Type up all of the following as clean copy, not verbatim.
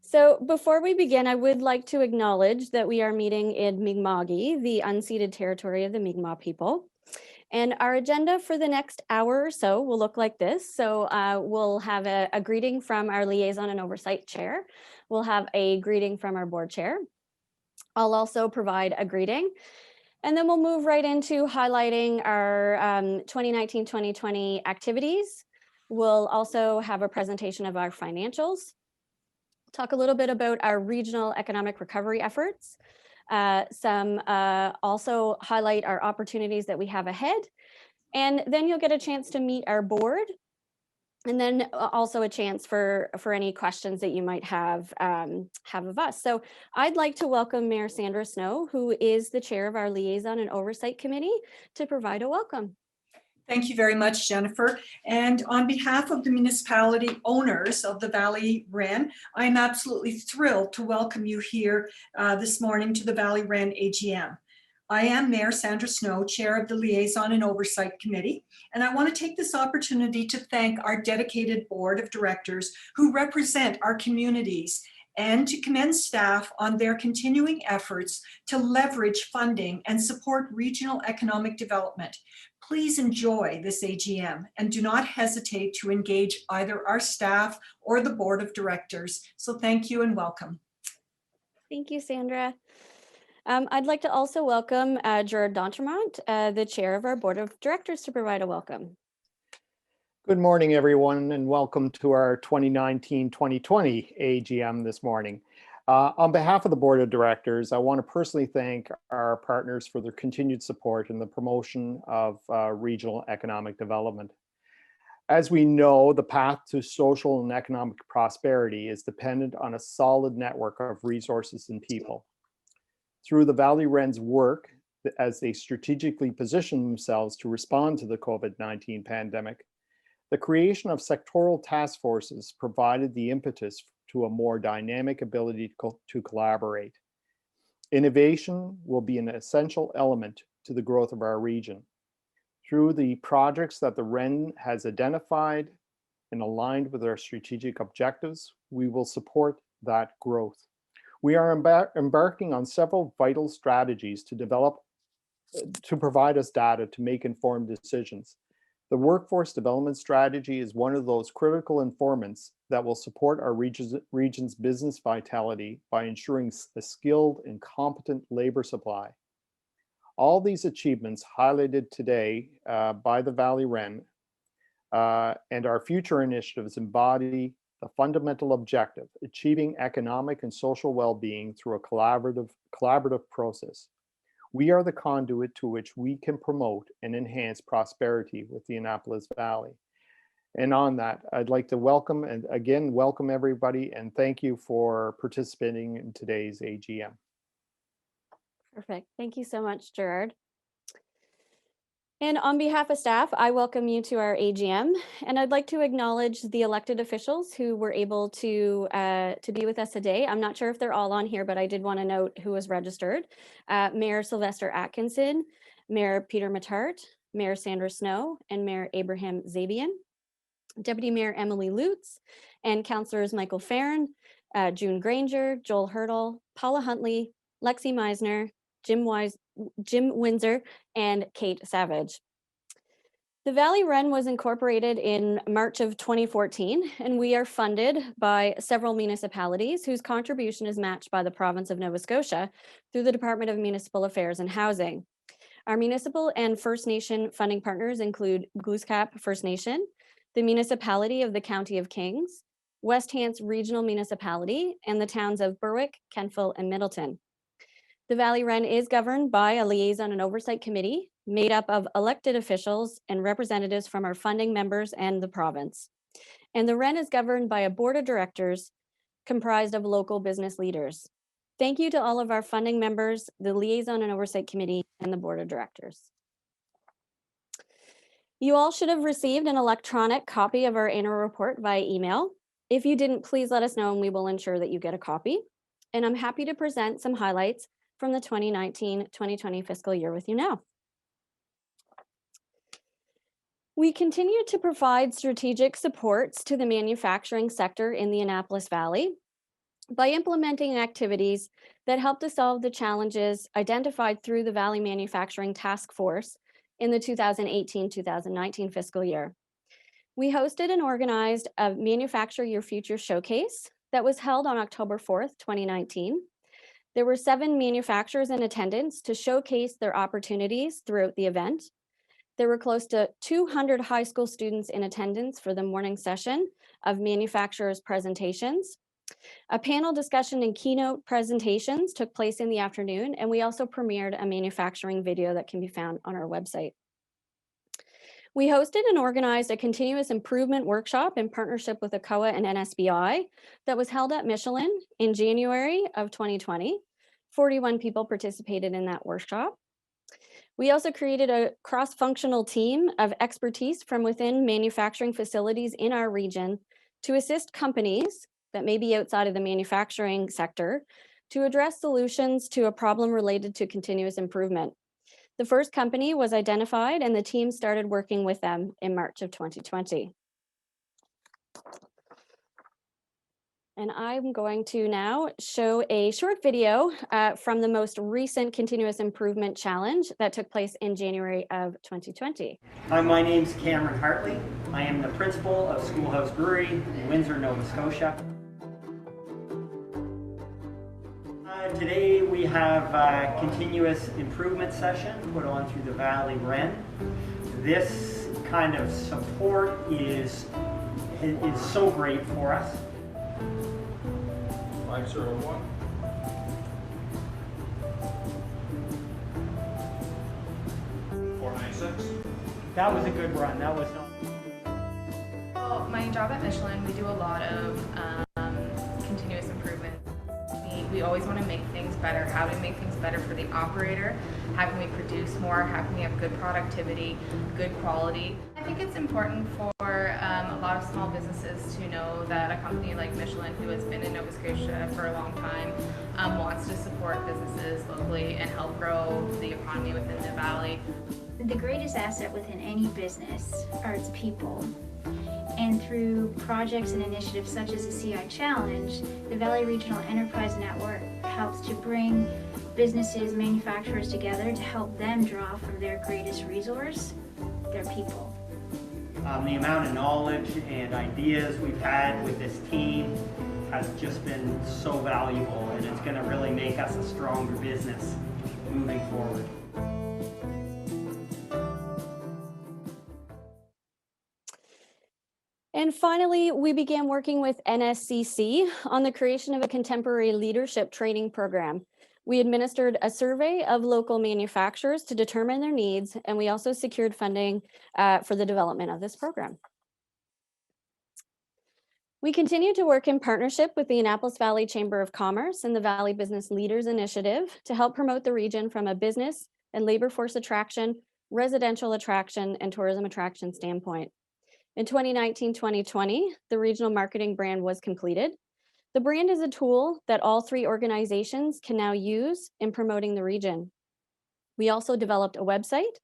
So before we begin, I would like to acknowledge that we are meeting in Mi'kma'ki, the unceded territory of the Mi'kmaq people. And our agenda for the next hour or so will look like this. So we'll have a greeting from our liaison and oversight chair. We'll have a greeting from our board chair. I'll also provide a greeting. And then we'll move right into highlighting our 2019-2020 activities. We'll also have a presentation of our financials. Talk a little bit about our regional economic recovery efforts. Also highlight our opportunities that we have ahead. And then you'll get a chance to meet our board. And then also a chance for any questions that you might have of us. So I'd like to welcome Mayor Sandra Snow, who is the chair of our Liaison and Oversight Committee, to provide a welcome. Thank you very much, Jennifer. And on behalf of the municipality owners of the Valley REN, I'm absolutely thrilled to welcome you here this morning to the Valley REN AGM. I am Mayor Sandra Snow, Chair of the Liaison and Oversight Committee, and I want to take this opportunity to thank our dedicated board of directors who represent our communities and to commend staff on their continuing efforts to leverage funding and support regional economic development. Please enjoy this AGM and do not hesitate to engage either our staff or the board of directors. So thank you and welcome. Thank you, Sandra. I'd like to also welcome Gerard Donchema, the chair of our board of directors, to provide a welcome. Good morning, everyone, and welcome to our 2019-2020 AGM this morning. On behalf of the board of directors, I want to personally thank our partners for their continued support in the promotion of regional economic development. As we know, the path to social and economic prosperity is dependent on a solid network of resources and people. Through the Valley REN's work, as they strategically position themselves to respond to the COVID-19 pandemic, the creation of sectoral task forces provided the impetus to a more dynamic ability to collaborate. Innovation will be an essential element to the growth of our region. Through the projects that the REN has identified and aligned with our strategic objectives, we will support that growth. We are embarking on several vital strategies to provide us data to make informed decisions. The workforce development strategy is one of those critical informants that will support our region's business vitality by ensuring a skilled and competent labor supply. All these achievements highlighted today by the Valley REN and our future initiatives embody the fundamental objective, achieving economic and social well-being through a collaborative process. We are the conduit to which we can promote and enhance prosperity with the Annapolis Valley. And on that, I'd like to welcome everybody and thank you for participating in today's AGM. Perfect. Thank you so much, Gerard. And on behalf of staff, I welcome you to our AGM, and I'd like to acknowledge the elected officials who were able to be with us today. I'm not sure if they're all on here, but I did want to note who was registered. Mayor Sylvester Atkinson, Mayor Peter Matart, Mayor Sandra Snow, and Mayor Abraham Zabian, Deputy Mayor Emily Lutz, and Councillors Michael Farron, June Granger, Joel Hurdle, Paula Huntley, Lexi Meisner, Jim Windsor, and Kate Savage. The Valley REN was incorporated in March of 2014, and we are funded by several municipalities whose contribution is matched by the province of Nova Scotia through the Department of Municipal Affairs and Housing. Our municipal and First Nation funding partners include Glooscap First Nation, the municipality of the County of Kings, West Hants Regional Municipality, and the towns of Berwick, Kentville, and Middleton. The Valley REN is governed by a liaison and oversight committee made up of elected officials and representatives from our funding members and the province. And the REN is governed by a board of directors comprised of local business leaders. Thank you to all of our funding members, the liaison and oversight committee, and the board of directors. You all should have received an electronic copy of our annual report via email. If you didn't, please let us know and we will ensure that you get a copy. And I'm happy to present some highlights from the 2019-2020 fiscal year with you now. We continue to provide strategic supports to the manufacturing sector in the Annapolis Valley. by implementing activities that help to solve the challenges identified through the Valley Manufacturing Task Force in the 2018-2019 fiscal year. We hosted and organized a Manufacture Your Future showcase that was held on October 4th, 2019. There were 7 manufacturers in attendance to showcase their opportunities throughout the event. There were close to 200 high school students in attendance for the morning session of manufacturers' presentations. A panel discussion and keynote presentations took place in the afternoon, and we also premiered a manufacturing video that can be found on our website. We hosted and organized a continuous improvement workshop in partnership with ACOA and NSBI that was held at Michelin in January of 2020. 41 people participated in that workshop. We also created a cross-functional team of expertise from within manufacturing facilities in our region to assist companies that may be outside of the manufacturing sector to address solutions to a problem related to continuous improvement. The first company was identified and the team started working with them in March of 2020. And I'm going to now show a short video from the most recent Continuous Improvement Challenge that took place in January of 2020. Hi, my name's Cameron Hartley. I am the principal of Schoolhouse Brewery in Windsor, Nova Scotia. Today we have a continuous improvement session put on through the Valley REN. This kind of support is so great for us. 501. That was a good run. That was not. Well, my job at Michelin, we do a lot of continuous improvement. We always want to make things better. How do we make things better for the operator? How can we produce more? How can we have good productivity, good quality? I think it's important for a lot of small businesses to know that a company like Michelin, who has been in Nova Scotia for a long time, wants to support businesses locally and help grow the economy within the valley. The greatest asset within any business are its people. And through projects and initiatives such as the CI Challenge, the Valley Regional Enterprise Network helps to bring businesses, manufacturers together to help them draw from their greatest resource, their people. The amount of knowledge and ideas we've had with this team has just been so valuable, and it's going to really make us a stronger business moving forward. And finally, we began working with NSCC on the creation of a contemporary leadership training program. We administered a survey of local manufacturers to determine their needs, and we also secured funding for the development of this program. We continue to work in partnership with the Annapolis Valley Chamber of Commerce and the Valley Business Leaders Initiative to help promote the region from a business and labor force attraction, residential attraction, and tourism attraction standpoint. In 2019-2020, the regional marketing brand was completed. The brand is a tool that all 3 organizations can now use in promoting the region. We also developed a website,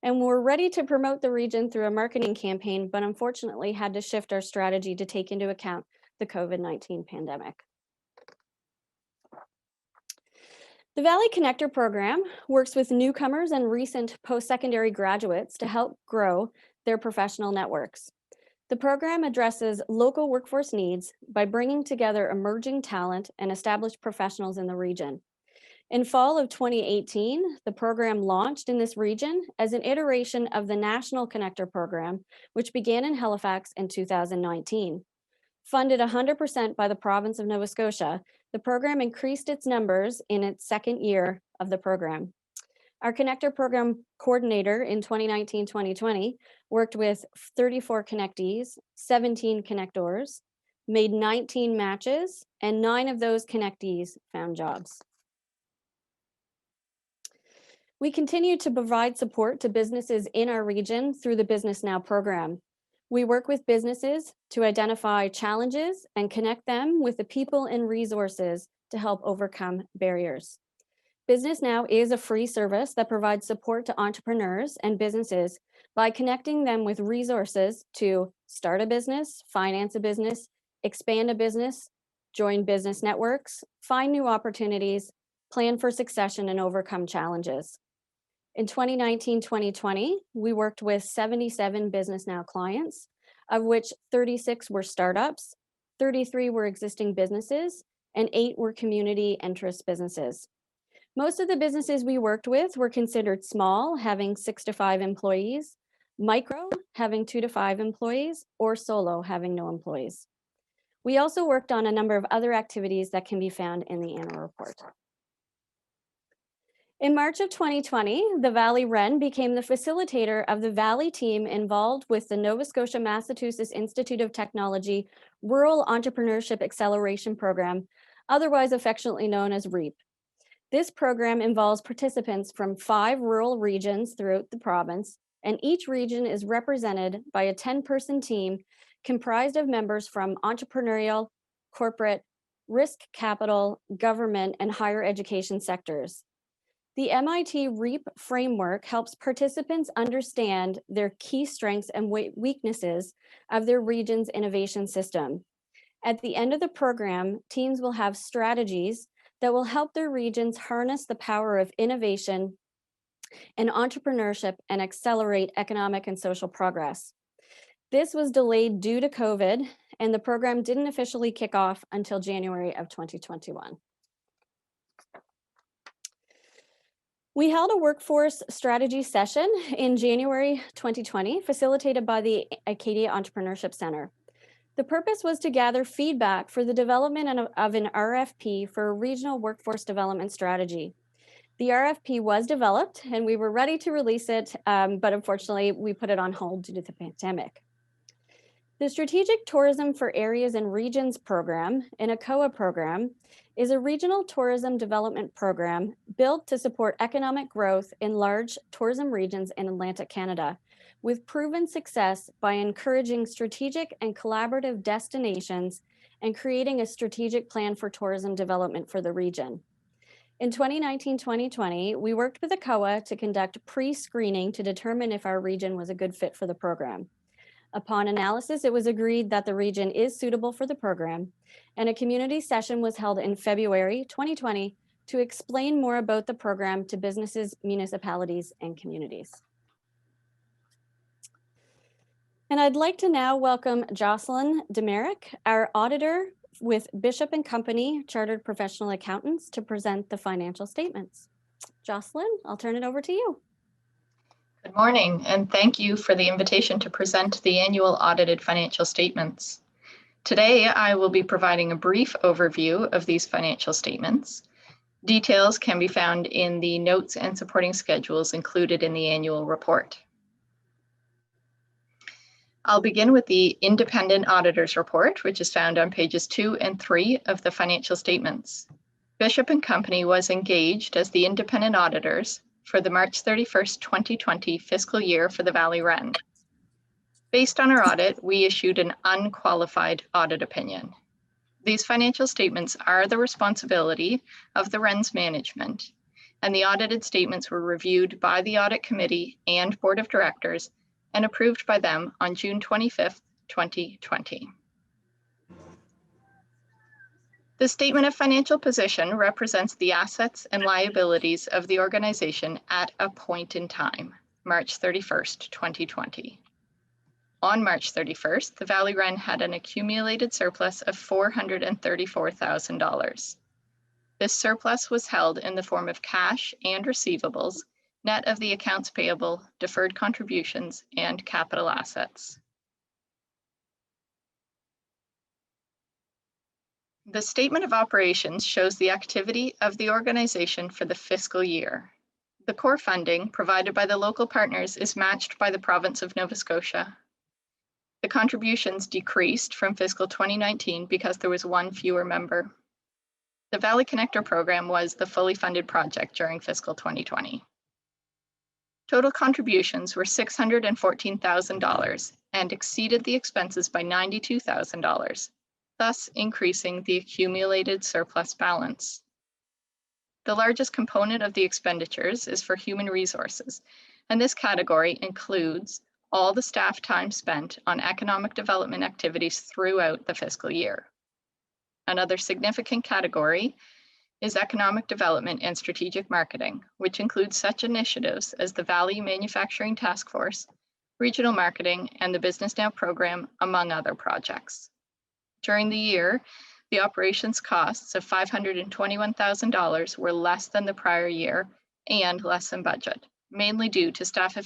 and we're ready to promote the region through a marketing campaign, but unfortunately had to shift our strategy to take into account the COVID-19 pandemic. The Valley Connector program works with newcomers and recent post-secondary graduates to help grow their professional networks. The program addresses local workforce needs by bringing together emerging talent and established professionals in the region. In fall of 2018, the program launched in this region as an iteration of the National Connector program, which began in Halifax in 2019. Funded 100% by the province of Nova Scotia, the program increased its numbers in its second year of the program. Our Connector program coordinator in 2019-2020 worked with 34 connectees, 17 connectors, made 19 matches, and 9 of those connectees found jobs. We continue to provide support to businesses in our region through the Business Now program. We work with businesses to identify challenges and connect them with the people and resources to help overcome barriers. Business Now is a free service that provides support to entrepreneurs and businesses by connecting them with resources to start a business, finance a business, expand a business, join business networks, find new opportunities, plan for succession, and overcome challenges. In 2019-2020, we worked with 77 Business Now clients, of which 36 were startups, 33 were existing businesses, and 8 were community interest businesses. Most of the businesses we worked with were considered small, having 6 to 5 employees, micro, having 2 to 5 employees, or solo, having no employees. We also worked on a number of other activities that can be found in the annual report. In March of 2020, the Valley REN became the facilitator of the Valley team involved with the Nova Scotia Massachusetts Institute of Technology Rural Entrepreneurship Acceleration Program, otherwise affectionately known as REAP. This program involves participants from 5 rural regions throughout the province, and each region is represented by a 10-person team comprised of members from entrepreneurial, corporate, risk capital, government, and higher education sectors. The MIT REAP framework helps participants understand their key strengths and weaknesses of their region's innovation system. At the end of the program, teams will have strategies that will help their regions harness the power of innovation and entrepreneurship and accelerate economic and social progress. This was delayed due to COVID, and the program didn't officially kick off until January of 2021. We held a workforce strategy session in January 2020, facilitated by the Acadia Entrepreneurship Center. The purpose was to gather feedback for the development of an RFP for a regional workforce development strategy. The RFP was developed and we were ready to release it, but unfortunately we put it on hold due to the pandemic. The Strategic Tourism for Areas and Regions program, an ACOA program, is a regional tourism development program built to support economic growth in large tourism regions in Atlantic Canada, with proven success by encouraging strategic and collaborative destinations and creating a strategic plan for tourism development for the region. In 2019-2020, we worked with ACOA to conduct pre-screening to determine if our region was a good fit for the program. Upon analysis, it was agreed that the region is suitable for the program, and a community session was held in February 2020 to explain more about the program to businesses, municipalities, and communities. And I'd like to now welcome Jocelyn Demerick, our auditor with Bishop & Company Chartered Professional Accountants, to present the financial statements. Jocelyn, I'll turn it over to you. Good morning, and thank you for the invitation to present the annual audited financial statements. Today, I will be providing a brief overview of these financial statements. Details can be found in the notes and supporting schedules included in the annual report. I'll begin with the Independent Auditor's Report, which is found on pages 2 and 3 of the financial statements. Bishop & Company was engaged as the independent auditors for the March 31st, 2020 fiscal year for the Valley REN. Based on our audit, we issued an unqualified audit opinion. These financial statements are the responsibility of the REN's management, and the audited statements were reviewed by the Audit Committee and Board of Directors and approved by them on June 25th, 2020. The statement of financial position represents the assets and liabilities of the organization at a point in time, March 31st, 2020. On March 31st, the Valley REN had an accumulated surplus of $434,000. This surplus was held in the form of cash and receivables, net of the accounts payable, deferred contributions, and capital assets. The statement of operations shows the activity of the organization for the fiscal year. The core funding provided by the local partners is matched by the province of Nova Scotia. The contributions decreased from fiscal 2019 because there was one fewer member. The Valley Connector program was the fully funded project during fiscal 2020. Total contributions were $614,000 and exceeded the expenses by $92,000. Thus increasing the accumulated surplus balance. The largest component of the expenditures is for human resources, and this category includes all the staff time spent on economic development activities throughout the fiscal year. Another significant category is economic development and strategic marketing, which includes such initiatives as the Valley Manufacturing Task Force, regional marketing, and the Business Now program, among other projects. During the year, the operations costs of $521,000 were less than the prior year and less than budget, mainly due to staff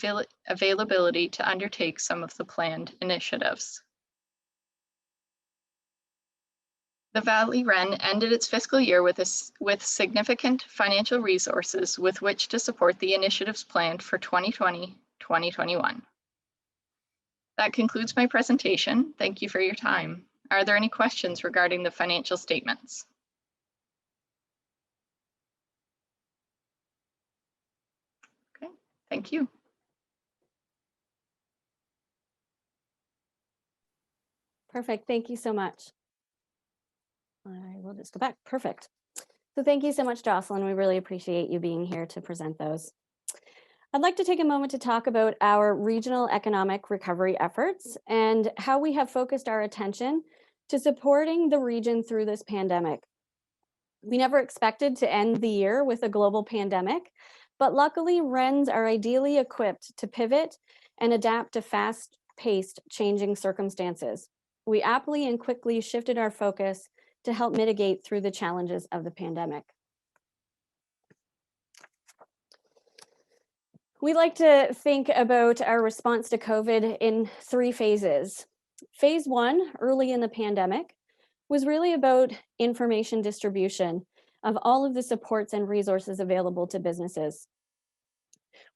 availability to undertake some of the planned initiatives. The Valley REN ended its fiscal year with significant financial resources with which to support the initiatives planned for 2020-2021. That concludes my presentation. Thank you for your time. Are there any questions regarding the financial statements? Okay, thank you. Perfect. Thank you so much. I will just go back. Perfect. So thank you so much, Jocelyn. We really appreciate you being here to present those. I'd like to take a moment to talk about our regional economic recovery efforts and how we have focused our attention to supporting the region through this pandemic. We never expected to end the year with a global pandemic, but luckily RENs are ideally equipped to pivot and adapt to fast-paced changing circumstances. We aptly and quickly shifted our focus to help mitigate through the challenges of the pandemic. We like to think about our response to COVID in 3 phases. Phase 1, early in the pandemic, was really about information distribution of all of the supports and resources available to businesses.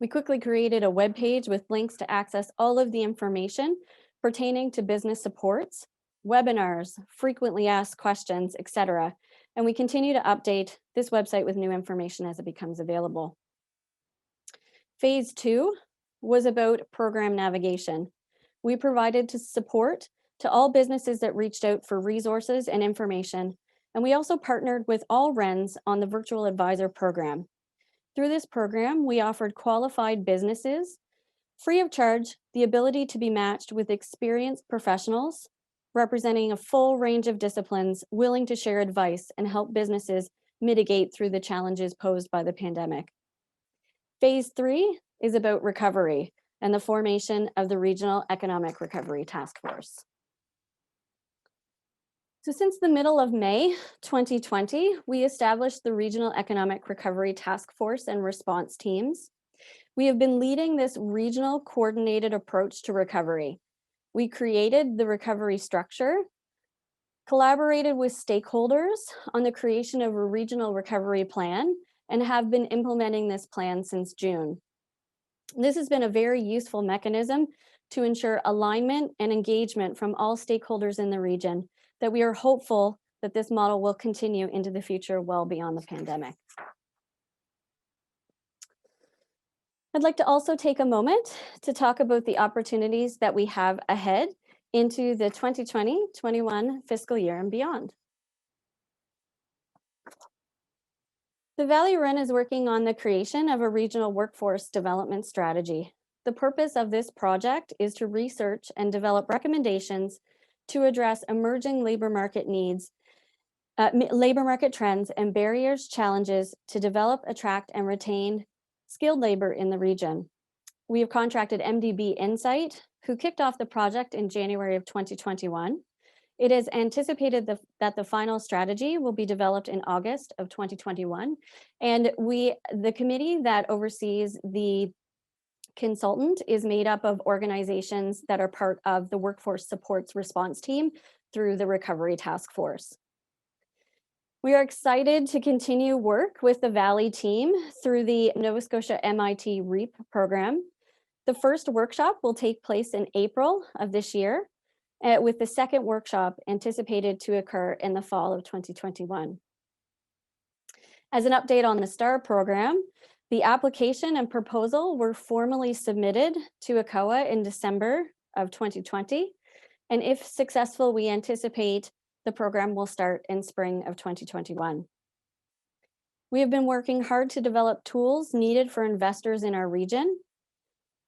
We quickly created a web page with links to access all of the information pertaining to business supports, webinars, frequently asked questions, etc. And we continue to update this website with new information as it becomes available. Phase 2 was about program navigation. We provided support to all businesses that reached out for resources and information, and we also partnered with all RENs on the Virtual Advisor program. Through this program, we offered qualified businesses, free of charge, the ability to be matched with experienced professionals representing a full range of disciplines willing to share advice and help businesses mitigate through the challenges posed by the pandemic. Phase 3 is about recovery and the formation of the Regional Economic Recovery Task Force. So since the middle of May 2020, we established the Regional Economic Recovery Task Force and response teams. We have been leading this regional coordinated approach to recovery. We created the recovery structure, collaborated with stakeholders on the creation of a regional recovery plan, and have been implementing this plan since June. This has been a very useful mechanism to ensure alignment and engagement from all stakeholders in the region, that we are hopeful that this model will continue into the future well beyond the pandemic. I'd like to also take a moment to talk about the opportunities that we have ahead into the 2020-21 fiscal year and beyond. The Valley REN is working on the creation of a regional workforce development strategy. The purpose of this project is to research and develop recommendations to address emerging labor market needs, labor market trends, and barriers, challenges to develop, attract, and retain skilled labor in the region. We have contracted MDB Insight, who kicked off the project in January of 2021. It is anticipated that the final strategy will be developed in August of 2021. And the committee that oversees the consultant is made up of organizations that are part of the Workforce Supports Response Team through the Recovery Task Force. We are excited to continue work with the Valley team through the Nova Scotia MIT REAP program. The first workshop will take place in April of this year, with the second workshop anticipated to occur in the fall of 2021. As an update on the STAR program, the application and proposal were formally submitted to ACOA in December of 2020. And if successful, we anticipate the program will start in spring of 2021. We have been working hard to develop tools needed for investors in our region.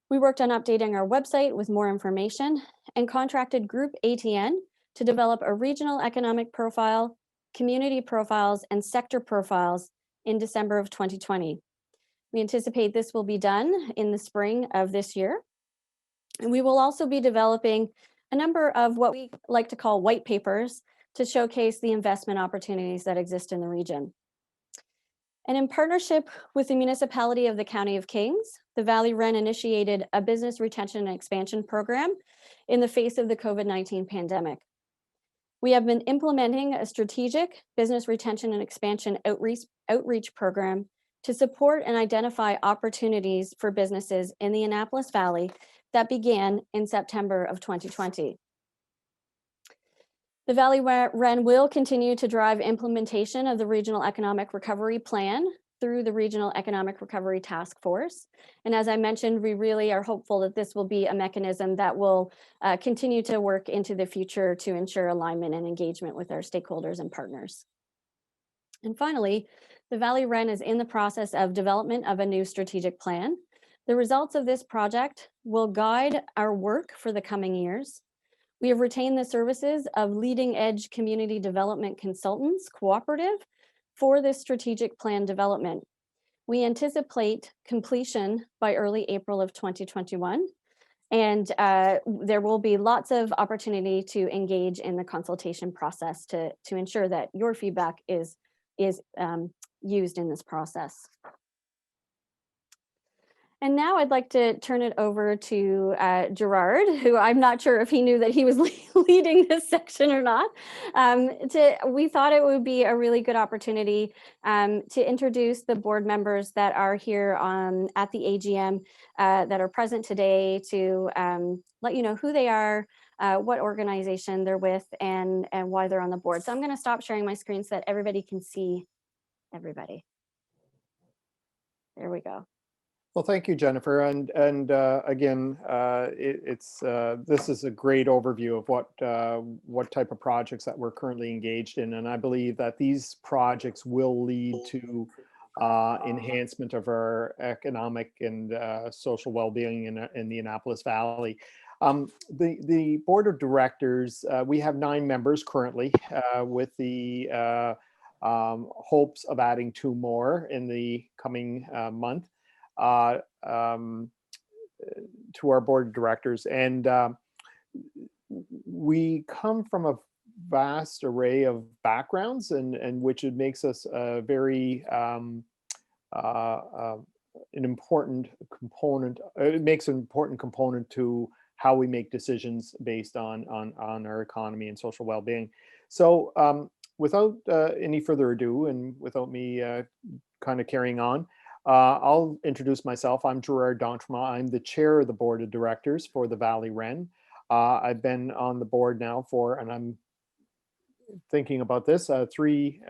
We worked on updating our website with more information and contracted Group ATN to develop a regional economic profile community profiles, and sector profiles in December of 2020. We anticipate this will be done in the spring of this year. And we will also be developing a number of what we like to call white papers to showcase the investment opportunities that exist in the region. And in partnership with the municipality of the County of Kings, the Valley REN initiated a business retention and expansion program in the face of the COVID-19 pandemic. We have been implementing a strategic business retention and expansion outreach program to support and identify opportunities for businesses in the Annapolis Valley that began in September of 2020. The Valley REN will continue to drive implementation of the Regional Economic Recovery Plan through the Regional Economic Recovery Task Force. And as I mentioned, we really are hopeful that this will be a mechanism that will continue to work into the future to ensure alignment and engagement with our stakeholders and partners. And finally, the Valley REN is in the process of development of a new strategic plan. The results of this project will guide our work for the coming years. We have retained the services of Leading Edge Community Development Consultants Cooperative for this strategic plan development. We anticipate completion by early April of 2021, and there will be lots of opportunity to engage in the consultation process to ensure that your feedback is used in this process. And now I'd like to turn it over to Gerard, who I'm not sure if he knew that he was leading this section or not. We thought it would be a really good opportunity to introduce the board members that are here at the AGM that are present today, to let you know who they are, what organization they're with, and why they're on the board. So I'm going to stop sharing my screen so that everybody can see everybody. There we go. Well, thank you, Jennifer. And again, this is a great overview of what type of projects that we're currently engaged in. And I believe that these projects will lead to enhancement of our economic and social well-being in the Annapolis Valley. The board of directors, we have 9 members currently, with the hopes of adding 2 more in the coming month. To our board of directors, and we come from a vast array of backgrounds, and which it makes us a very an important component. It makes an important component to how we make decisions based on our economy and social well-being. So without any further ado, and without me kind of carrying on, I'll introduce myself. I'm Gerard Donchema. I'm the chair of the board of directors for the Valley REN. I've been on the board now for, and I'm thinking about this, 3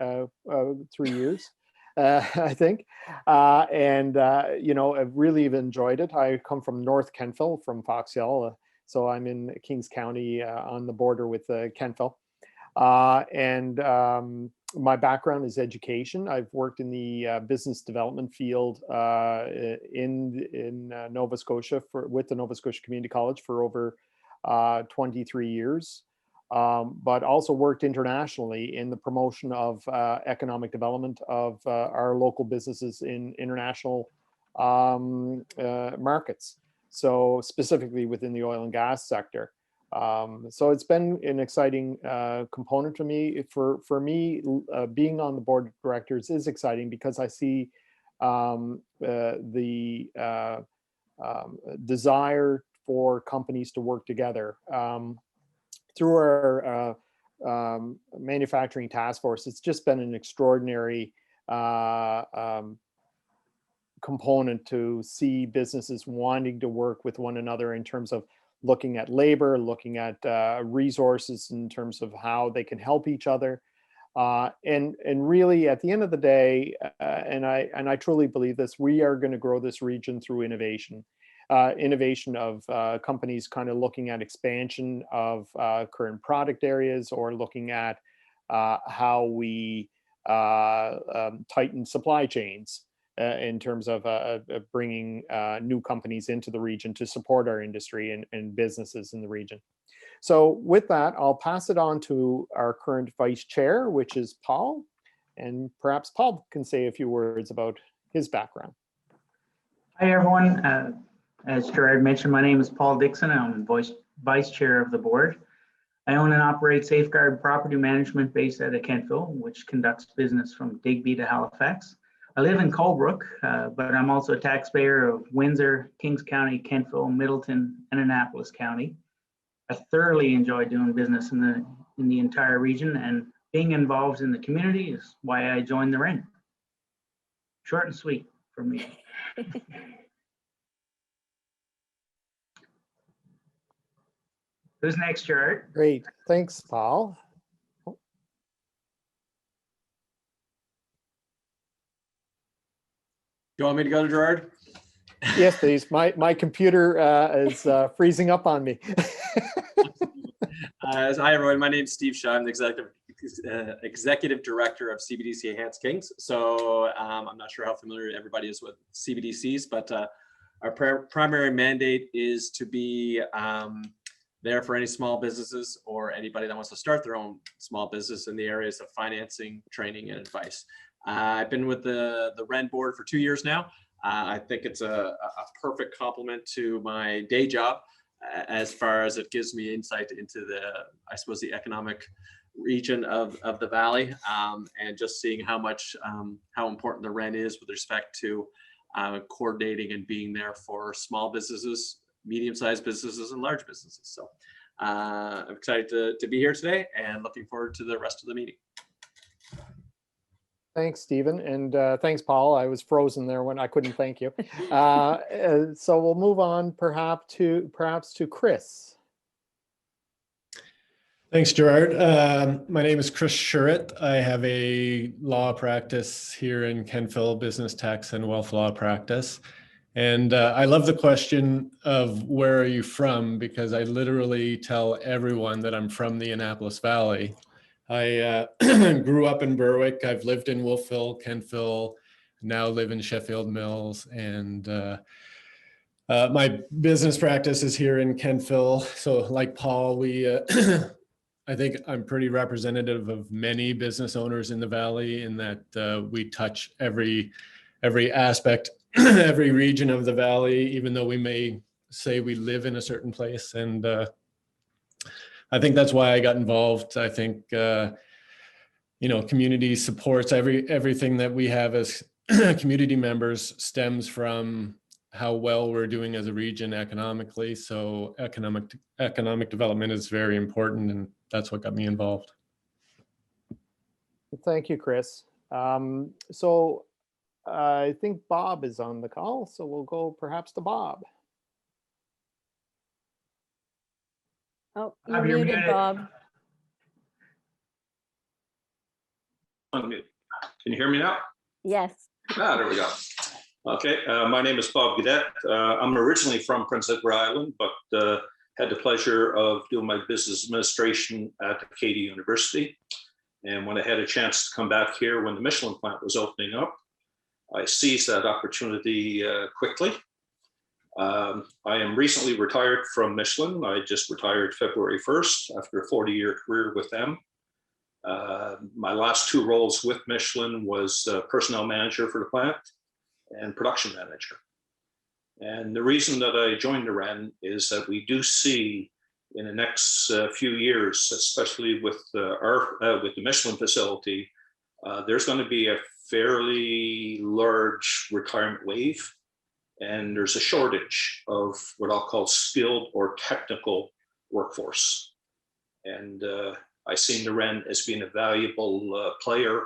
years, I think. You know, I've really enjoyed it. I come from North Kentville, from Fox Hill. So I'm in Kings County on the border with Kentville. My background is education. I've worked in the business development field in Nova Scotia with the Nova Scotia Community College for over 23 years, but also worked internationally in the promotion of economic development of our local businesses in international markets. So specifically within the oil and gas sector. So it's been an exciting component to me. For me, being on the board of directors is exciting because I see the desire for companies to work together. Through our manufacturing task force, it's just been an extraordinary component to see businesses wanting to work with one another in terms of looking at labor, looking at resources in terms of how they can help each other. And really, at the end of the day, and I truly believe this, we are going to grow this region through innovation. Innovation of companies kind of looking at expansion of current product areas, or looking at how we tighten supply chains in terms of bringing new companies into the region to support our industry and businesses in the region. So with that, I'll pass it on to our current vice chair, which is Paul. And perhaps Paul can say a few words about his background. Hi, everyone. As Gerard mentioned, my name is Paul Dixon. I'm vice chair of the board. I own and operate Safeguard Property Management based out of Kentville, which conducts business from Digby to Halifax. I live in Colebrook, but I'm also a taxpayer of Windsor, Kings County, Kentville, Middleton, and Annapolis County. I thoroughly enjoy doing business in the entire region, and being involved in the community is why I joined the REN. Short and sweet for me. Who's next, Gerard? Great, thanks, Paul. You want me to go to Gerard? Yes, please. My computer is freezing up on me. Hi, everyone. My name is Steve Shaw. I'm the executive director of CBDC Enhanced Kings. So I'm not sure how familiar everybody is with CBDCs, but our primary mandate is to be there for any small businesses or anybody that wants to start their own small business in the areas of financing, training, and advice. I've been with the REN board for 2 years now. I think it's a perfect complement to my day job as far as it gives me insight into the economic region of the Valley, and just seeing how important the REN is with respect to coordinating and being there for small businesses, medium-sized businesses, and large businesses. So I'm excited to be here today and looking forward to the rest of the meeting. Thanks, Stephen, and thanks, Paul. I was frozen there when I couldn't thank you. So we'll move on perhaps to Chris. Thanks, Gerard. My name is Chris Shurit. I have a law practice here in Kentville, business tax and wealth law practice. And I love the question of where are you from, because I literally tell everyone that I'm from the Annapolis Valley. I grew up in Berwick. I've lived in Wolfville, Kentville, now live in Sheffield Mills, and my business practice is here in Kentville. So like Paul, I think I'm pretty representative of many business owners in the Valley in that we touch every aspect, every region of the Valley, even though we may say we live in a certain place. And I think that's why I got involved. I think, community supports everything that we have as community members stems from how well we're doing as a region economically. So economic development is very important, and that's what got me involved. Thank you, Chris. So I think Bob is on the call, so we'll go perhaps to Bob. Oh, you're muted, Bob. Can you hear me now? Yes. There we go. Okay, my name is Bob Gadette. I'm originally from Prince Edward Island, but had the pleasure of doing my business administration at Acadia University. And when I had a chance to come back here when the Michelin plant was opening up, I seized that opportunity quickly. I am recently retired from Michelin. I just retired February 1st after a 40-year career with them. My last 2 roles with Michelin was personnel manager for the plant and production manager. And the reason that I joined the REN is that we do see in the next few years, especially with the Michelin facility, there's going to be a fairly large retirement wave. And there's a shortage of what I'll call skilled or technical workforce. And I see the REN as being a valuable player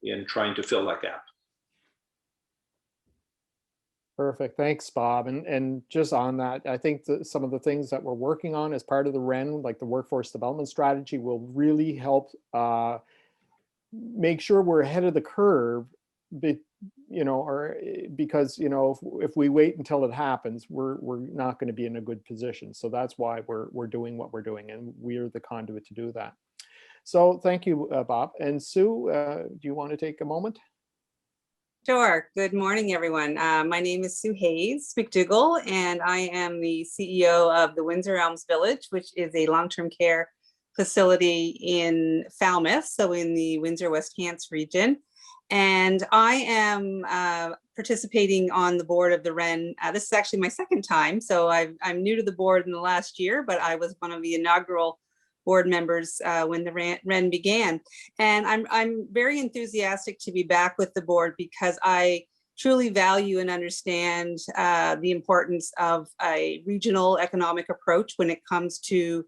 in trying to fill that gap. Perfect. Thanks, Bob. And just on that, I think some of the things that we're working on as part of the REN, like the workforce development strategy, will really help make sure we're ahead of the curve. Because if we wait until it happens, we're not going to be in a good position. So that's why we're doing what we're doing, and we're the conduit to do that. So thank you, Bob. And Sue, do you want to take a moment? Sure. Good morning, everyone. My name is Sue Hayes McDougall, and I am the CEO of the Windsor Elms Village, which is a long-term care facility in Falmouth, so in the Windsor West Hants region. And I am participating on the board of the REN. This is actually my second time, so I'm new to the board in the last year, but I was one of the inaugural board members when the REN began. And I'm very enthusiastic to be back with the board because I truly value and understand the importance of a regional economic approach when it comes to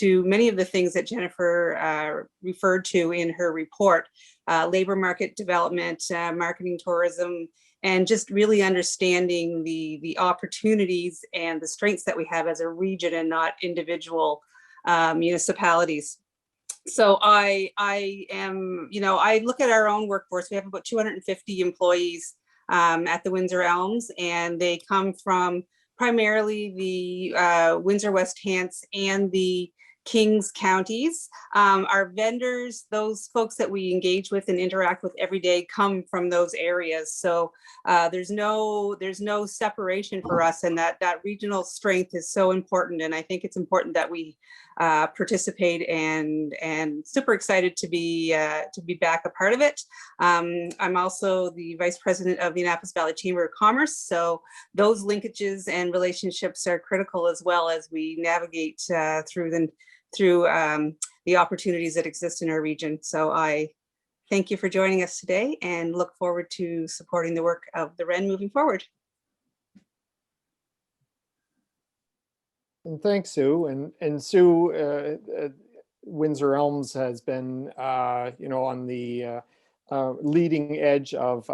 many of the things that Jennifer referred to in her report, labor market development, marketing, tourism, and just really understanding the opportunities and the strengths that we have as a region and not individual municipalities. So I am, I look at our own workforce. We have about 250 employees at the Windsor Elms, and they come from primarily the Windsor West Hants and the Kings counties. Our vendors, those folks that we engage with and interact with every day, come from those areas. So there's no separation for us, and that regional strength is so important. And I think it's important that we participate, and super excited to be back a part of it. I'm also the vice president of the Annapolis Valley Chamber of Commerce, so those linkages and relationships are critical as well as we navigate through the opportunities that exist in our region. So I thank you for joining us today and look forward to supporting the work of the REN moving forward. And thanks, Sue. And Sue, Windsor Elms has been, on the leading edge of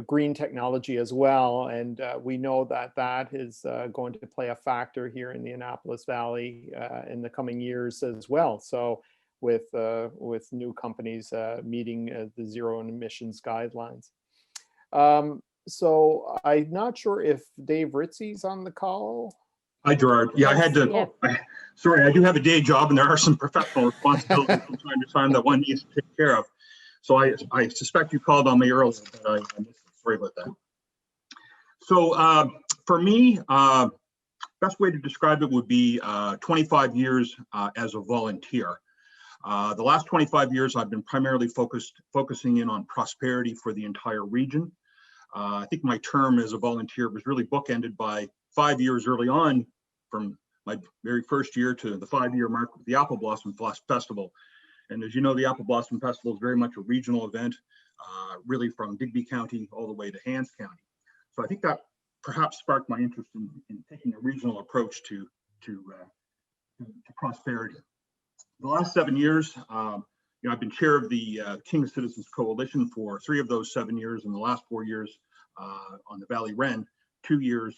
green technology as well. And we know that is going to play a factor here in the Annapolis Valley in the coming years as well. So with new companies meeting the zero emissions guidelines. So I'm not sure if Dave Ritzy's on the call. Hi, Gerard. Yeah, I had to, sorry, I do have a day job and there are some professional responsibilities from time to time that one needs to take care of. So I suspect you called on me earlier, but I missed it. Sorry about that. So for me, best way to describe it would be 25 years as a volunteer. The last 25 years, I've been primarily focusing in on prosperity for the entire region. I think my term as a volunteer was really bookended by 5 years early on, from my very first year to the 5-year mark with the Apple Blossom Festival. And as you know, the Apple Blossom Festival is very much a regional event, really from Digby County all the way to Hants County. So I think that perhaps sparked my interest in taking a regional approach to prosperity. The last 7 years, I've been chair of the King Citizens Coalition for 3 of those 7 years, and the last 4 years on the Valley REN, 2 years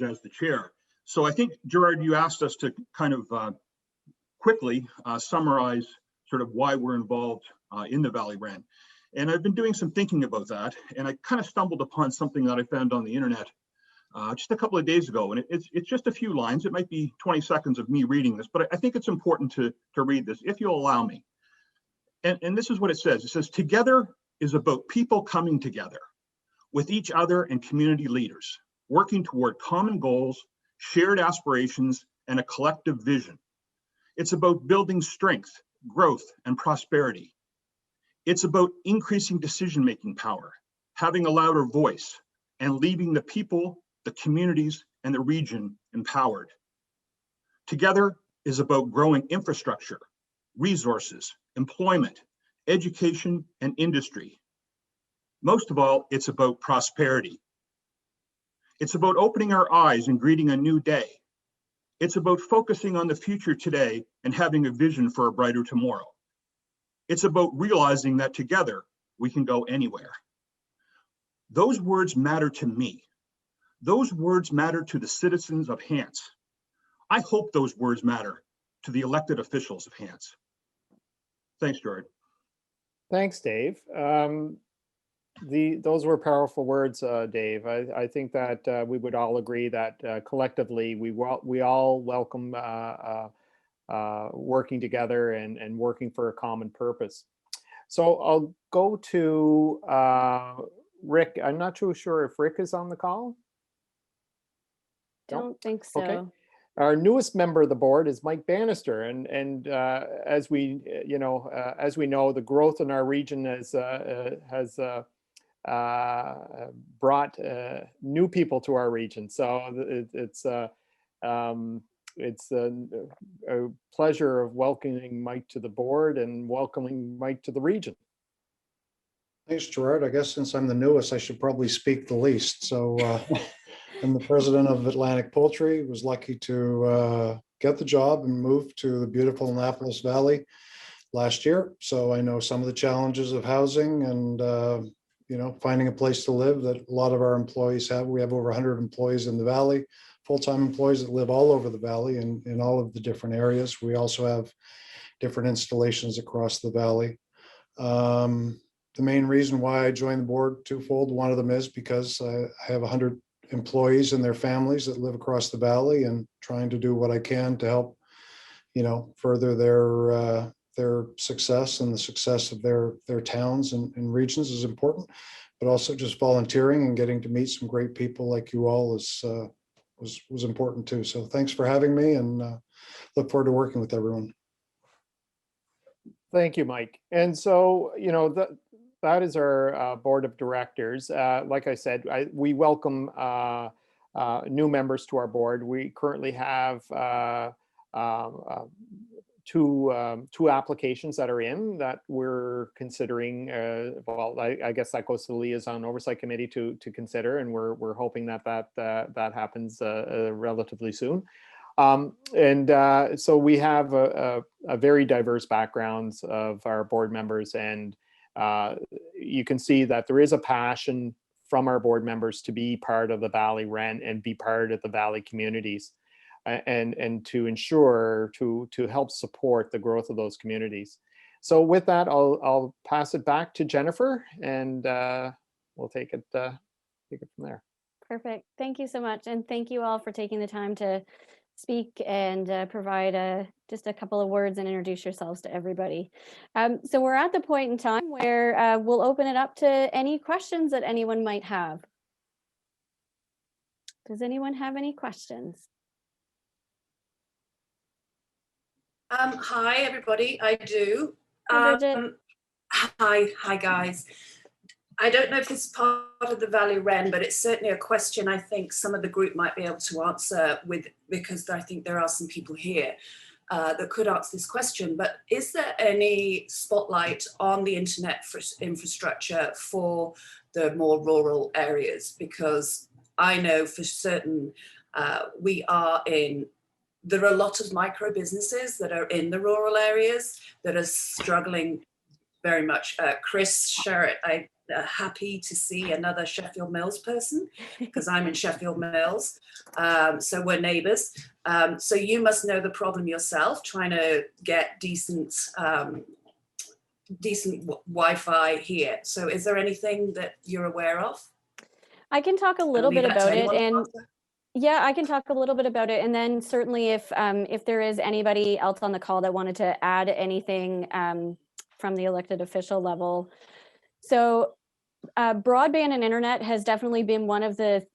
as the chair. So I think, Gerard, you asked us to kind of quickly summarize sort of why we're involved in the Valley REN. And I've been doing some thinking about that, and I kind of stumbled upon something that I found on the internet just a couple of days ago, and it's just a few lines. It might be 20 seconds of me reading this, but I think it's important to read this, if you'll allow me. And this is what it says. It says, "Together is about people coming together with each other and community leaders, working toward common goals, shared aspirations, and a collective vision. It's about building strength, growth, and prosperity. It's about increasing decision-making power, having a louder voice, and leaving the people, the communities, and the region empowered. Together is about growing infrastructure, resources, employment, education, and industry. Most of all, it's about prosperity. It's about opening our eyes and greeting a new day. It's about focusing on the future today and having a vision for a brighter tomorrow. It's about realizing that together we can go anywhere." Those words matter to me. Those words matter to the citizens of Hants. I hope those words matter to the elected officials of Hants. Thanks, Gerard. Thanks, Dave. Those were powerful words, Dave. I think that we would all agree that collectively we all welcome working together and working for a common purpose. So I'll go to Rick. I'm not too sure if Rick is on the call. No? Don't think so. Okay. Our newest member of the board is Mike Bannister, and as we as we know, the growth in our region has brought new people to our region. So it's a pleasure of welcoming Mike to the board and welcoming Mike to the region. Thanks, Gerard. I guess since I'm the newest, I should probably speak the least. So I'm the president of Atlantic Poultry. Was lucky to get the job and move to the beautiful Annapolis Valley last year. So I know some of the challenges of housing and finding a place to live that a lot of our employees have. We have over 100 employees in the valley, full-time employees that live all over the valley and in all of the different areas. We also have different installations across the valley. The main reason why I joined the board twofold. One of them is because I have 100 employees and their families that live across the valley, and trying to do what I can to help, further their success and the success of their towns and regions is important. But also just volunteering and getting to meet some great people like you all was important too. So thanks for having me, and look forward to working with everyone. Thank you, Mike. And so, that is our board of directors. Like I said, we welcome new members to our board. We currently have two applications that are in that we're considering. Well, I guess that goes to the Liaison Oversight Committee to consider, and we're hoping that happens relatively soon. So we have a very diverse backgrounds of our board members, and you can see that there is a passion from our board members to be part of the Valley REN and be part of the Valley communities, and to ensure to help support the growth of those communities. So with that, I'll pass it back to Jennifer, and we'll take it from there. Perfect. Thank you so much, and thank you all for taking the time to speak and provide just a couple of words and introduce yourselves to everybody. So we're at the point in time where we'll open it up to any questions that anyone might have. Does anyone have any questions? Hi, everybody. I do. Hi, Bridget. Hi, guys. I don't know if this is part of the Valley REN, but it's certainly a question I think some of the group might be able to answer because I think there are some people here that could answer this question. But is there any spotlight on the internet infrastructure for the more rural areas? Because I know for certain there are a lot of micro businesses that are in the rural areas that are struggling very much. Chris Sherritt, I'm happy to see another Sheffield Mills person because I'm in Sheffield Mills. So we're neighbors. So you must know the problem yourself, trying to get decent Wi-Fi here. So is there anything that you're aware of? I can talk a little bit about it, and yeah, I can talk a little bit about it, and then certainly if there is anybody else on the call that wanted to add anything from the elected official level. So broadband and internet has definitely been one of the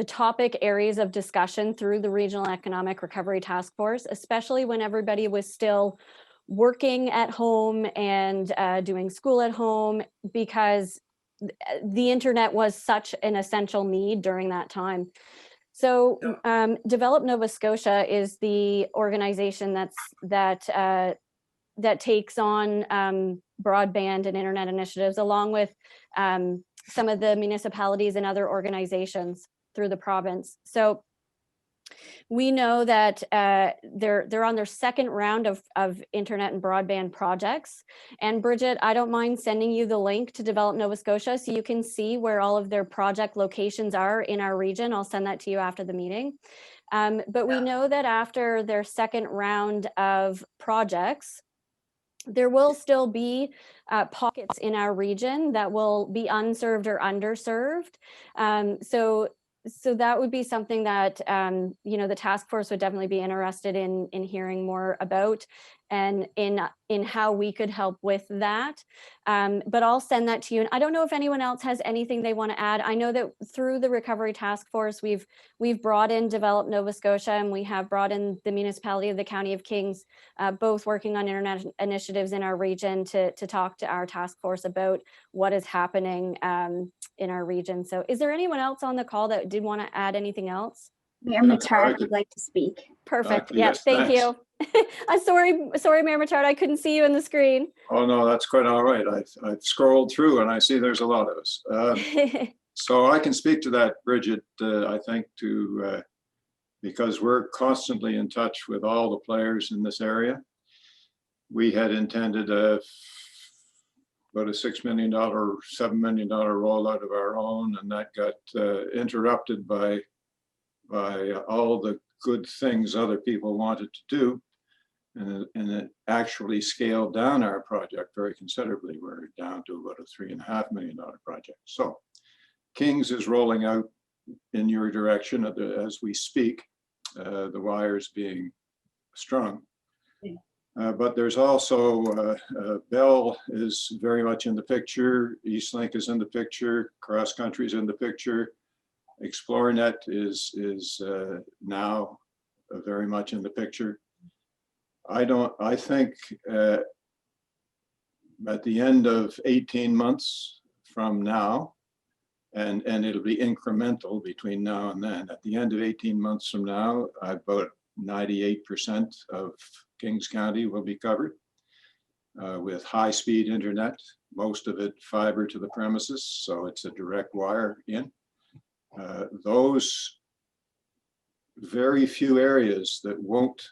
topic areas of discussion through the Regional Economic Recovery Task Force, especially when everybody was still working at home and doing school at home, because the internet was such an essential need during that time. So Develop Nova Scotia is the organization that takes on broadband and internet initiatives, along with some of the municipalities and other organizations through the province. So we know that they're on their second round of internet and broadband projects. And Bridget, I don't mind sending you the link to Develop Nova Scotia so you can see where all of their project locations are in our region. I'll send that to you after the meeting. But we know that after their second round of projects, there will still be pockets in our region that will be unserved or underserved. So that would be something that the task force would definitely be interested in hearing more about. and in how we could help with that. But I'll send that to you. And I don't know if anyone else has anything they want to add. I know that through the Recovery Task Force, we've brought in Develop Nova Scotia, and we have brought in the municipality of the County of Kings, both working on internet initiatives in our region to talk to our task force about what is happening in our region. So is there anyone else on the call that did want to add anything else? Mayor Matard would like to speak. Perfect. Yes, thank thanks. you. I'm sorry, Mayor Matard, I couldn't see you on the screen. Oh, no, that's quite all right. I've scrolled through and I see there's a lot of us. So I can speak to that, Bridget, I think, because we're constantly in touch with all the players in this area. We had intended about a $6 million, $7 million rollout of our own, and that got interrupted by all the good things other people wanted to do. And it actually scaled down our project very considerably. We're down to about a $3.5 million project. So Kings is rolling out in your direction as we speak, the wires being strung. But there's also Bell is very much in the picture. Eastlink is in the picture. Cross Country is in the picture. ExploreNet is now very much in the picture. I think at the end of 18 months from now, and it'll be incremental between now and then, at the end of 18 months from now, about 98% of Kings County will be covered with high-speed internet, most of it fiber to the premises, so it's a direct wire in. Those very few areas that won't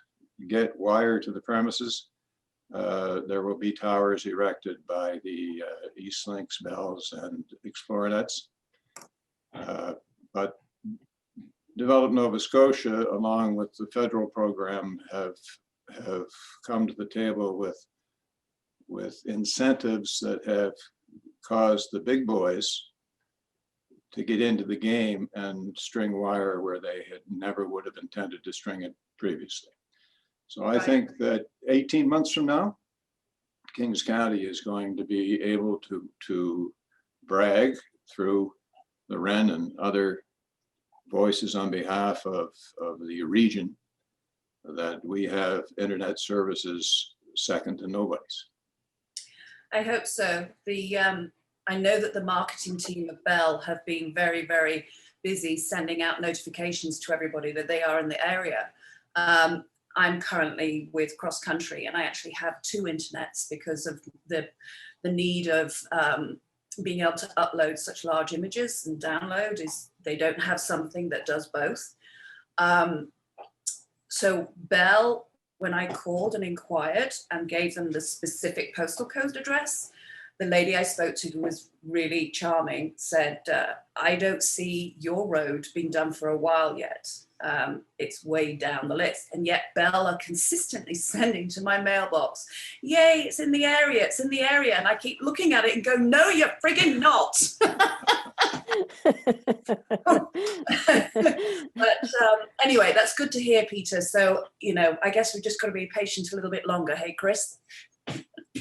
get wire to the premises, there will be towers erected by the Eastlinks, Bells, and ExploreNets. But Develop Nova Scotia, along with the federal program, have come to the table with incentives that have caused the big boys to get into the game and string wire where they had never would have intended to string it previously. So I think that 18 months from now, Kings County is going to be able to brag through the REN and other voices on behalf of the region that we have internet services second to nobody's. I hope so. I know that the marketing team of Bell have been very, very busy sending out notifications to everybody that they are in the area. I'm currently with Cross Country, and I actually have two internets because of the need of being able to upload such large images and download. They don't have something that does both. So Bell, when I called and inquired and gave them the specific postal code address, the lady I spoke to, who was really charming, said, I don't see your road being done for a while yet. It's way down the list. And yet Bell are consistently sending to my mailbox, yay, it's in the area, it's in the area. And I keep looking at it and go, no, you're friggin' not. But anyway, that's good to hear, Peter. So, I guess we've just got to be patient a little bit longer. Hey, Chris?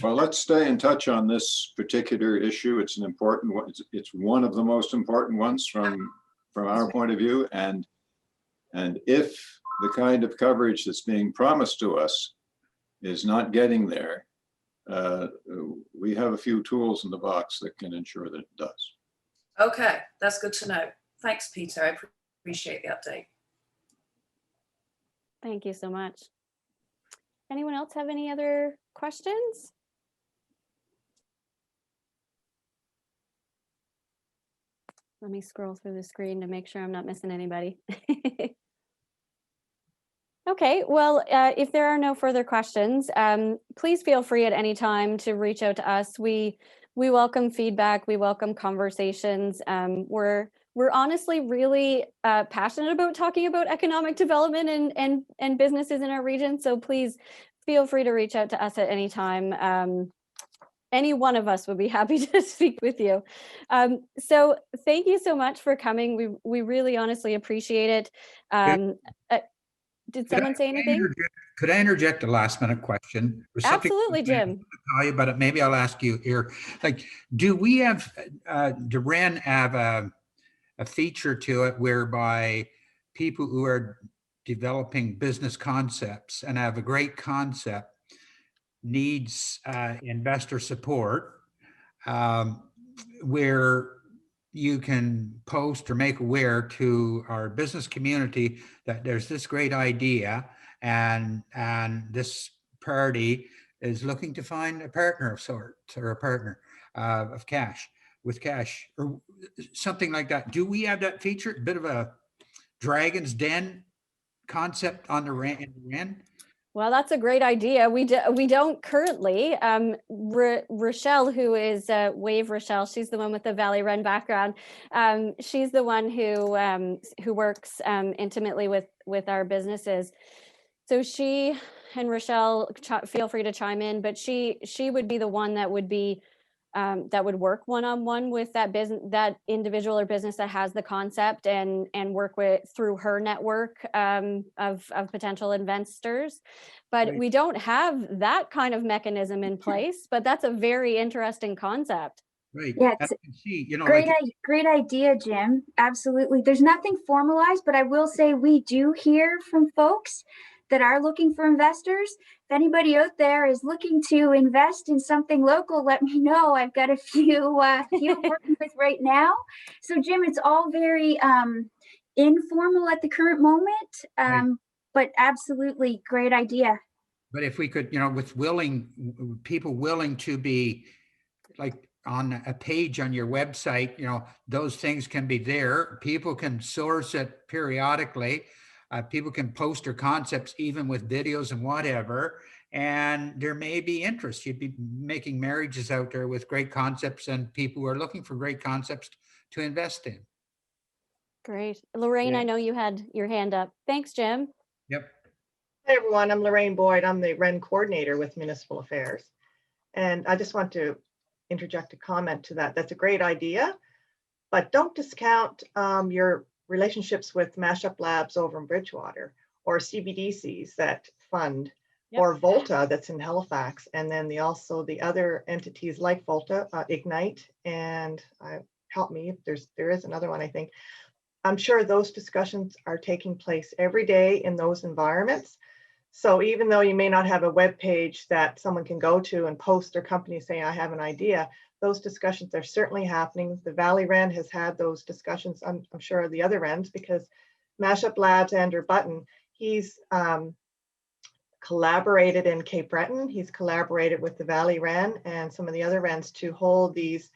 Well, let's stay in touch on this particular issue. It's an important one. It's one of the most important ones from our point of view. And if the kind of coverage that's being promised to us is not getting there, we have a few tools in the box that can ensure that it does. Okay, that's good to know. Thanks, Peter. I appreciate the update. Thank you so much. Anyone else have any other questions? Let me scroll through the screen to make sure I'm not missing anybody. Okay, well, if there are no further questions, please feel free at any time to reach out to us. We welcome feedback. We welcome conversations. We're honestly really passionate about talking about economic development and businesses in our region. So please feel free to reach out to us at any time. Any one of us would be happy to speak with you. So thank you so much for coming. We really honestly appreciate it. Did someone say anything? Could I interject a last minute question? There's something Absolutely, I wanted Jim. to tell you, but maybe I'll ask you here. Like, do we have, do REN have a feature to it whereby people who are developing business concepts and have a great concept needs investor support, where you can post or make aware to our business community that there's this great idea and this party is looking to find a partner of sorts or a partner of cash or something like that. Do we have that feature? A bit of a Dragon's Den concept on the REN? Well, that's a great idea. We don't currently. Rochelle, who is Wave Rochelle, she's the one with the Valley Run background. She's the one who works intimately with our businesses. So she and Rochelle, feel free to chime in, but she would be the one that would be that would work one-on-one with that business, that individual or business that has the concept, and work with through her network of potential investors. But Right. we don't have that kind of mechanism in place, but that's a very interesting concept. Right. Yeah, And I can see, you know, great, like, great idea, Jim. Absolutely. There's nothing formalized, but I will say we do hear from folks that are looking for investors. If anybody out there is looking to invest in something local, let me know. I've got a few I'm working with right now. So Jim, it's all very informal at the current moment, Right. but absolutely great idea. but if we could, you know, with people willing to be like on a page on your website, you know, those things can be there. People can source it periodically. People can post their concepts even with videos and whatever, and there may be interest. You'd be making marriages out there with great concepts and people who are looking for great concepts to invest in. Great. Lorraine, Yeah. I know you had your hand up. Thanks, Jim. Yep. Hey everyone, I'm Lorraine Boyd. I'm the REN coordinator with Municipal Affairs. And I just want to interject a comment to that. That's a great idea, but don't discount your relationships with Mashup Labs over in Bridgewater, or CBDCs that fund, or Volta that's in Halifax. And then also the other entities like Volta, Ignite, and help me if there is another one, I think. I'm sure those discussions are taking place every day in those environments. So even though you may not have a web page that someone can go to and post their company saying, I have an idea, those discussions are certainly happening. The Valley REN has had those discussions, I'm sure of the other RENs, because Mashup Labs, Andrew Button, he's collaborated in Cape Breton. He's collaborated with the Valley REN and some of the other RENs to hold these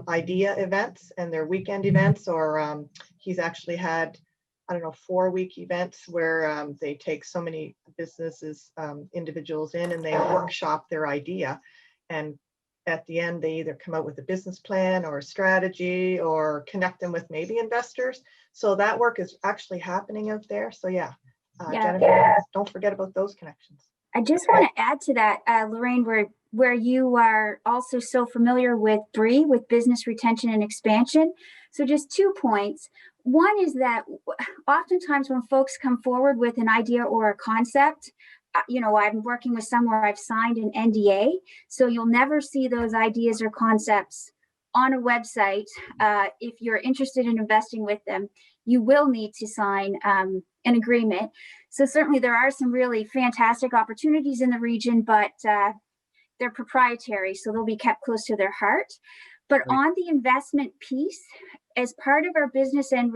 idea events, and their weekend events, or he's actually had, I don't know, 4-week events where they take so many businesses, individuals in, and they workshop their idea. And at the end, they either come out with a business plan or a strategy or connect them with maybe investors. So that work is actually happening out there. So yeah, Jennifer, don't forget about those connections. I just want to add to that, Lorraine, where you are also so familiar with BRE, with business retention and expansion. So just 2 points. One is that oftentimes when folks come forward with an idea or a concept, you know, I'm working with some where I've signed an NDA, so you'll never see those ideas or concepts on a website. If you're interested in investing with them, you will need to sign an agreement. So certainly there are some really fantastic opportunities in the region, but they're proprietary, so they'll be kept close to their heart. But on the investment piece, as part of our business and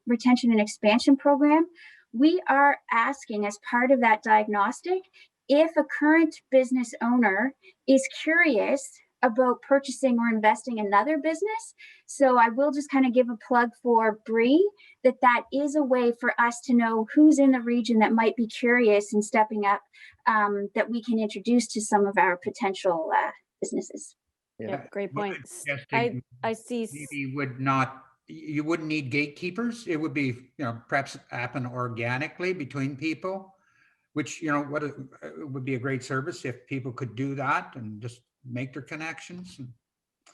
retention and expansion program, we are asking, as part of that diagnostic, if a current business owner is curious about purchasing or investing in another business. So I will just kind of give a plug for BRE, that is a way for us to know who's in the region that might be curious and stepping up, that we can introduce to some of our potential businesses. Yeah, great points. I see. Maybe you wouldn't need gatekeepers. It would be, you know, perhaps happen organically between people, which, you know, it would be a great service if people could do that and just make their connections.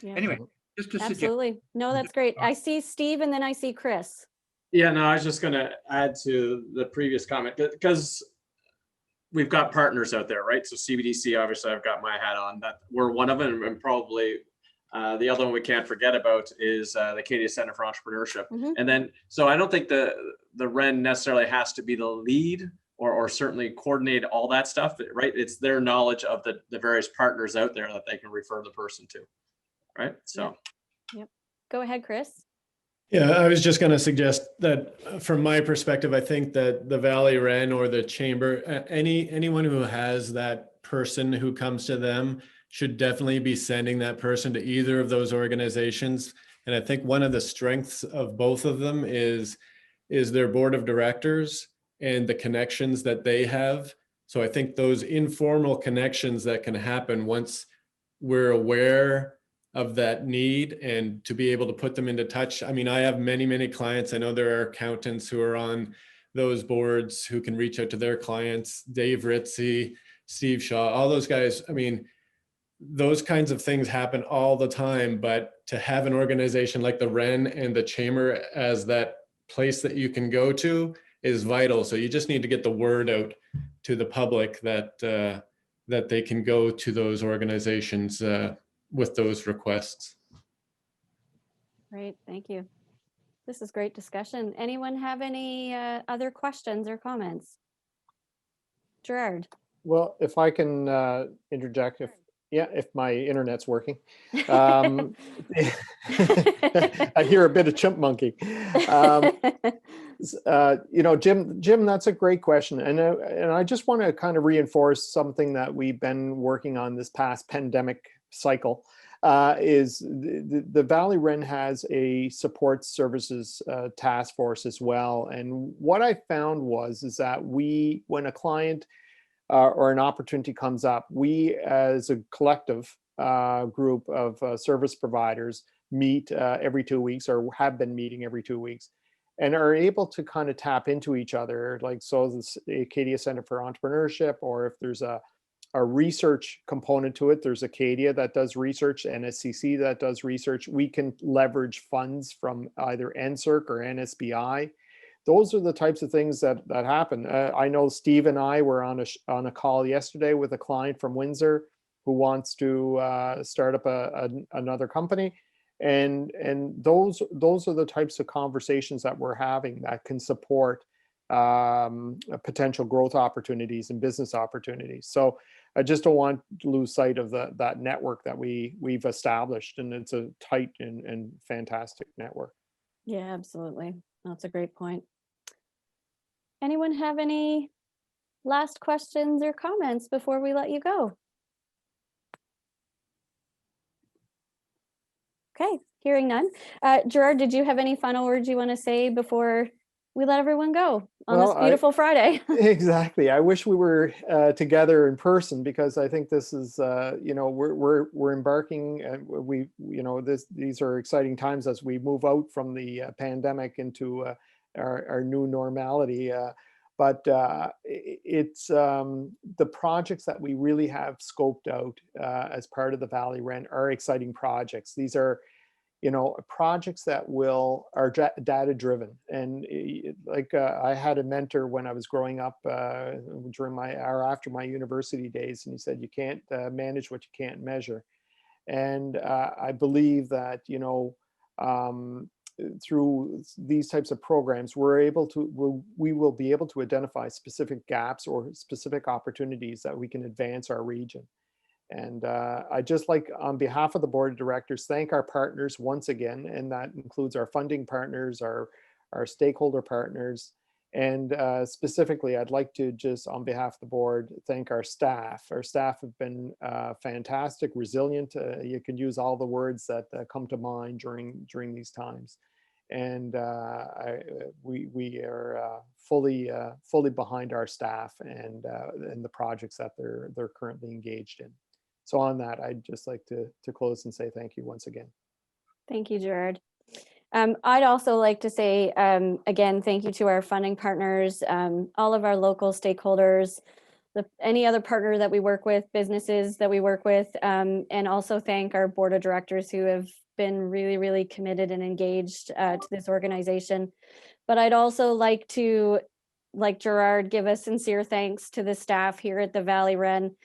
Yeah. Anyway, just to absolutely. No, that's great. I see Steve and then I see Chris. Yeah, no, I was just going to add to the previous comment because we've got partners out there, right? So CBDC, obviously, I've got my hat on. That we're one of them, and probably the other one we can't forget about is the Acadia Center for Entrepreneurship. And then, so I don't think the REN necessarily has to be the lead or certainly coordinate all that stuff, right? It's their knowledge of the various partners out there that they can refer the person to, right? So. Yep. Go ahead, Chris. Yeah, I was just going to suggest that from my perspective, I think that the Valley REN or the chamber, anyone who has that person who comes to them should definitely be sending that person to either of those organizations. And I think one of the strengths of both of them is their board of directors and the connections that they have. So I think those informal connections that can happen once we're aware of that need and to be able to put them into touch. I mean, I have many clients. I know there are accountants who are on those boards who can reach out to their clients, Dave Ritzy, Steve Shaw, all those guys. I mean, those kinds of things happen all the time, but to have an organization like the REN and the Chamber as that place that you can go to is vital. So you just need to get the word out to the public that that they can go to those organizations with those requests. Great, thank you. This is great discussion. Anyone have any other questions or comments? Gerard. Well, if I can interject, if my internet's working. I hear a bit of chimp monkey. Jim, that's a great question. And I just want to kind of reinforce something that we've been working on this past pandemic cycle. Is the Valley REN has a support services task force as well. And what I found is that when a client or an opportunity comes up, we as a collective group of service providers meet every 2 weeks or have been meeting every 2 weeks and are able to kind of tap into each other. Like, so the Acadia Center for Entrepreneurship, or if there's a research component to it, there's Acadia that does research, NSCC that does research. We can leverage funds from either NSERC or NSBI. Those are the types of things that happen. I know Steve and I were on a call yesterday with a client from Windsor who wants to start up another company, and those are the types of conversations that we're having that can support potential growth opportunities and business opportunities. So I just don't want to lose sight of that network that we've established, and it's a tight and fantastic network. Yeah, absolutely. That's a great point. Anyone have any last questions or comments before we let you go? Okay, hearing none. Gerard, did you have any final words you want to say before we let everyone go on this beautiful Friday? Exactly. I wish we were together in person, because I think this is, we're embarking. These are exciting times as we move out from the pandemic into our new normality. But it's the projects that we really have scoped out as part of the Valley REN are exciting projects. These are projects that are data driven. And I had a mentor when I was growing up during after my university days, and he said, you can't manage what you can't measure. And I believe that, through these types of programs, we will be able to identify specific gaps or specific opportunities that we can advance our region. And I just like, on behalf of the board of directors, thank our partners once again, and that includes our funding partners, our stakeholder partners, and specifically, I'd like to just, on behalf of the board, thank our staff. Our staff have been fantastic, resilient. You can use all the words that come to mind during these times, and we are fully behind our staff and the projects that they're currently engaged in. So on that, I'd just like to close and say thank you once again. Thank you, Gerard. I'd also like to say, again, thank you to our funding partners, all of our local stakeholders, any other partner that we work with, businesses that we work with, and also thank our board of directors who have been really, really committed and engaged to this organization. But I'd also like to, like Gerard, give a sincere thanks to the staff here at the Valley Wren.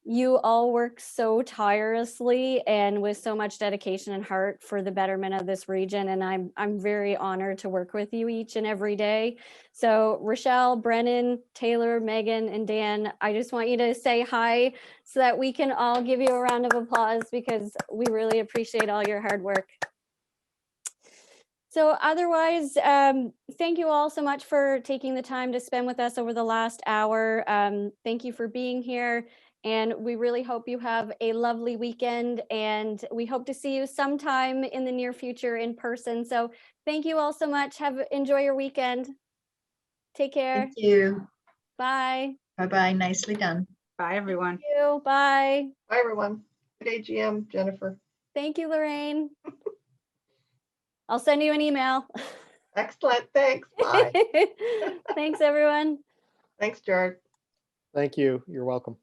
You all work so tirelessly and with so much dedication and heart for the betterment of this region. And I'm very honored to work with you each and every day. So Rochelle, Brennan, Taylor, Megan, and Dan, I just want you to say hi so that we can all give you a round of applause because we really appreciate all your hard work. So otherwise, thank you all so much for taking the time to spend with us over the last hour. Thank you for being here. And we really hope you have a lovely weekend, and we hope to see you sometime in the near future in person. So thank you all so much. Enjoy your weekend. Take care. Thank you. Bye. Bye-bye. Nicely done. Bye, everyone. Thank you. Bye. Bye, everyone. Good AGM, Jennifer. Thank you, Lorraine. I'll send you an email. Excellent. Thanks. Bye. Thanks, everyone. Thanks, Gerard. Thank you. You're welcome.